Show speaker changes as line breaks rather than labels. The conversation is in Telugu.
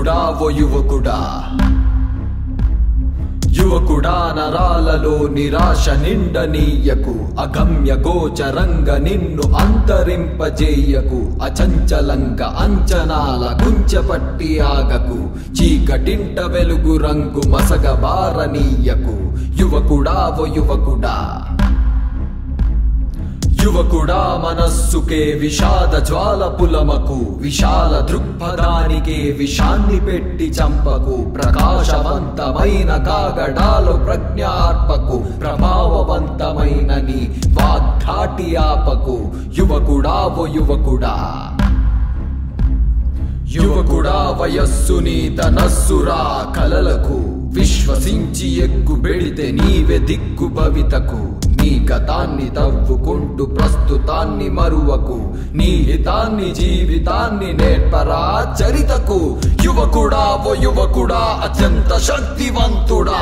యువకుడా ఓ యువకుడా యువకుడా నరాలలో నిరాశ నిండనీయకు అగమ్య గోచరంగ నిన్ను అంతరింపజేయకు అచంచలంగా అంచనాల కుంచపట్టి ఆగకు చీకటింట వెలుగు రంగు మసగబారనీయకు యువకుడా ఓ యువకుడా యువకుడా మనస్సుకే విషాద జ్వాల పులమకు విశాల దృక్పథానికే విషాన్ని పెట్టి చంపకు ప్రకాశవంతమైన కాగడాలు ప్రజ్ఞార్పకు ప్రభావవంతమైన నీ వాగ్ధాటి ఆపకు యువకుడా ఓ యువకుడా యువకుడా వయస్సుని తనస్సురా కలలకు విశ్వసించి ఎక్కు పెడితే నీవే దిక్కు భవితకు నీ గతాన్ని తవ్వుకుంటూ ప్రస్తుతాన్ని మరువకు నీ హితాన్ని జీవితాన్ని నేర్పరా చరితకు యువకుడా ఓ యువకుడా అత్యంత శక్తివంతుడా